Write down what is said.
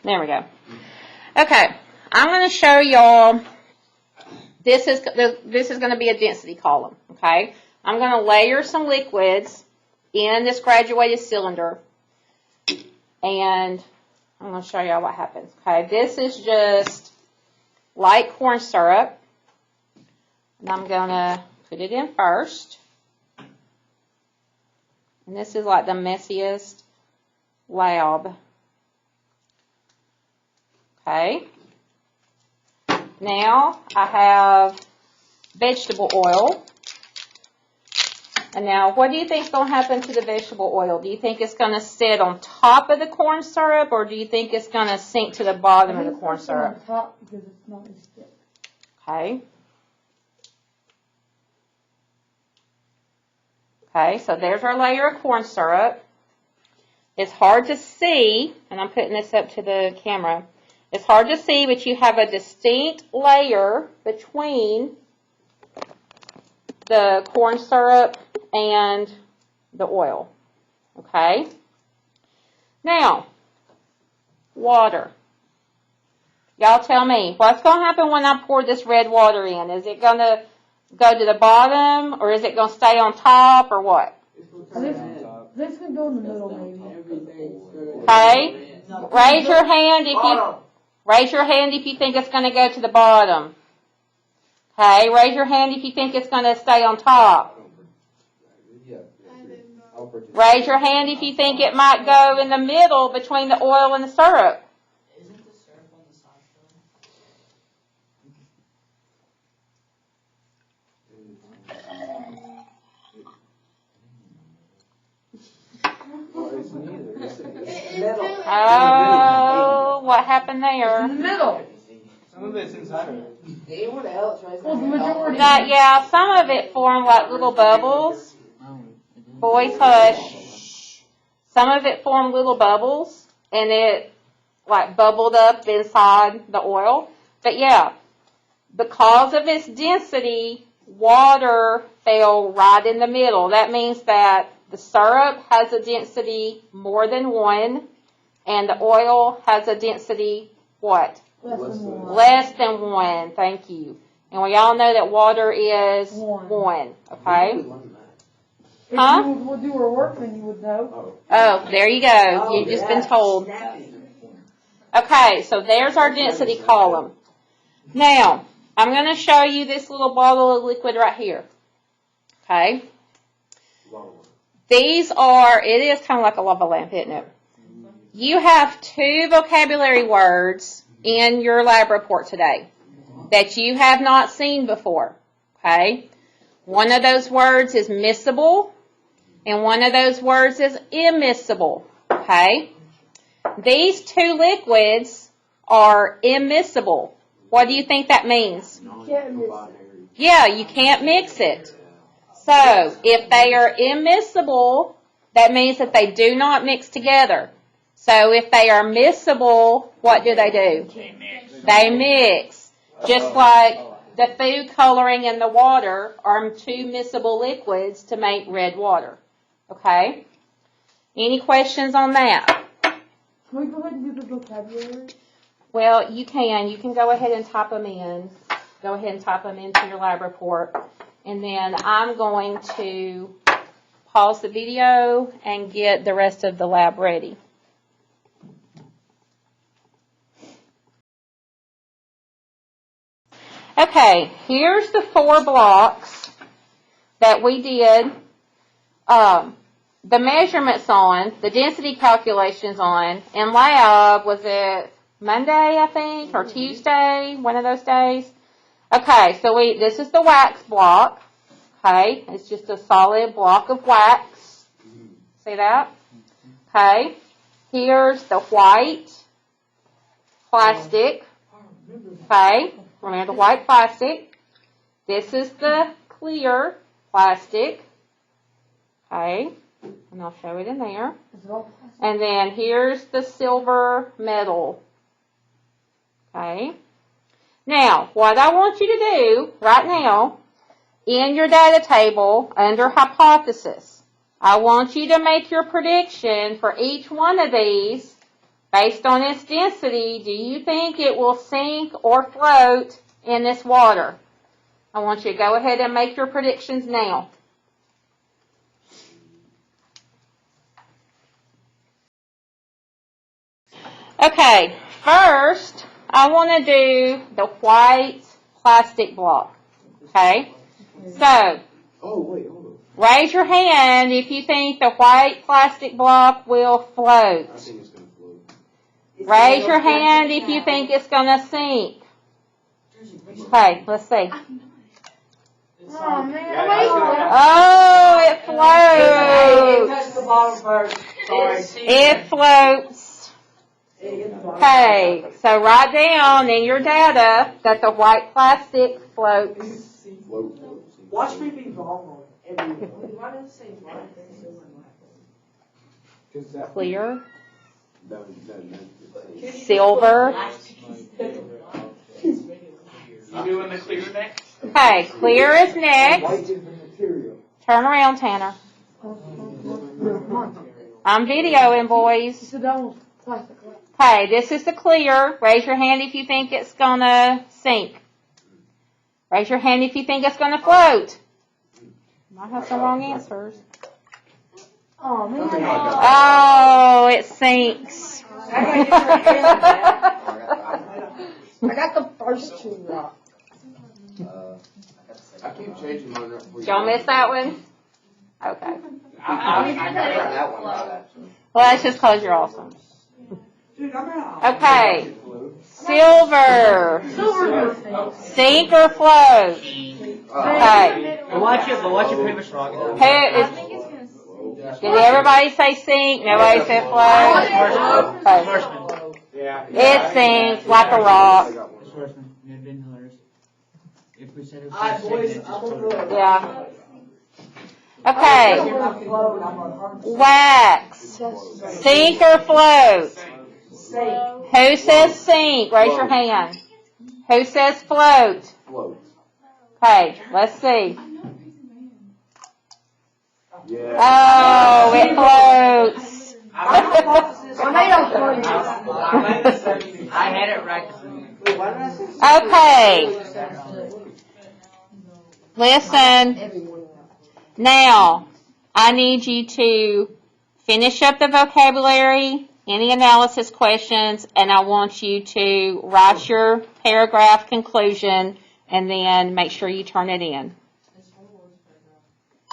There we go. Okay, I'm going to show y'all, this is going to be a density column, okay? I'm going to layer some liquids in this graduated cylinder, and I'm going to show y'all what happens, okay? This is just light corn syrup, and I'm going to put it in first. And this is like the messiest lab. Okay. Now I have vegetable oil. And now what do you think is going to happen to the vegetable oil? Do you think it's going to sit on top of the corn syrup, or do you think it's going to sink to the bottom of the corn syrup? On top because it's not as thick. Okay. Okay, so there's our layer of corn syrup. It's hard to see, and I'm putting this up to the camera. It's hard to see, but you have a distinct layer between the corn syrup and the oil. Okay? Now, water. Y'all tell me, what's going to happen when I pour this red water in? Is it going to go to the bottom, or is it going to stay on top, or what? This can go in the middle, maybe. Okay. Raise your hand if you think it's going to go to the bottom. Okay. Raise your hand if you think it's going to stay on top. Raise your hand if you think it might go in the middle between the oil and the syrup. Oh, what happened there? In the middle. Some of it's inside of it. Well, the majority. Yeah, some of it formed like little bubbles. Boys, hush. Some of it formed little bubbles, and it like bubbled up inside the oil. But yeah, because of its density, water fell right in the middle. That means that the syrup has a density more than 1, and the oil has a density, what? Less than 1. Thank you. And we all know that water is 1. Okay? Huh? If you would do our work, then you would know. Oh, there you go. You've just been told. Okay, so there's our density column. Now, I'm going to show you this little bottle of liquid right here. Okay? These are, it is kind of like a lava lamp, isn't it? You have 2 vocabulary words in your lab report today that you have not seen before. Okay? One of those words is miscible, and one of those words is immiscible. Okay? These 2 liquids are immiscible. What do you think that means? Yeah, you can't mix it. So, if they are immiscible, that means that they do not mix together. So, if they are miscible, what do? They mix. Just like the food coloring and the water are 2 miscible liquids to make red water. Okay? Any questions on that? Can we go ahead and do the vocabulary? Well, you can. You can go ahead and type them in. Go ahead and type them into your lab report. And then I'm going to pause the video and get the rest of the lab ready. Okay, here's the 4 blocks that we did the measurements on, the density calculations on. In lab, was it Monday, I think, or Tuesday, one of those days? Okay, so this is the wax block. Okay, it's just a solid block of wax. See that? Okay, here's the white plastic. Okay, remember the white plastic. This is the clear plastic. Okay, and I'll show it in there. And then here's the silver metal. Okay. Now, what I want you to do right now, in your data table, under hypothesis, I want you to make your prediction for each one of these based on its density, do you think it will sink or float in this water? I want you to go ahead and make your predictions now. Okay, first, I want to do the white plastic block. Okay? So, Oh, wait, hold on. raise your hand if you think the white plastic block will float. I think it's gonna float. Raise your hand if you think it's going to sink. Okay, let's see. Oh, man. Oh, it floats. touched the bottom first. Sorry. It floats. Okay, so write down in your data that the white plastic floats. Float, float. Watch me be wrong on every one. Why does it say black? Clear, No, silver. You doing the clear next? Okay, clear is White next. is the material. Turn around, Tanner. I'm videoing, boys. So that one's plastic. Okay, this is the clear. Raise your hand if you think it's gonna sink. Raise your hand if you think it's gonna float. Might have some wrong answers. Oh, man. Oh, it sinks. I got the first two wrong. I keep changing mine up for you. Y'all miss that one? Okay. I got that one right. Well, let's just close your awesome. Dude, I'm out. Okay. Silver. Sink or float? Okay. But watch it pretty much wrong. Who is, did everybody say sink? Nobody said float? Okay. Firstman. Yeah. It sinks like a rock. Firstman. It'd been hilarious. If we said it was Alright, boys, just I'm totally- gonna go. Yeah. Okay. You're not floating, I'm on 100%. Wax. Sink or float? Sink. Who says sink? Raise your hand. Who says float? Float. Okay, let's see. Yeah. Oh, it floats. I don't float. I had it right. Wait, why did I say sink? Okay. Listen. Now, I need you to finish up the vocabulary, any analysis questions, and I want you to write your paragraph conclusion and then make sure you turn it in.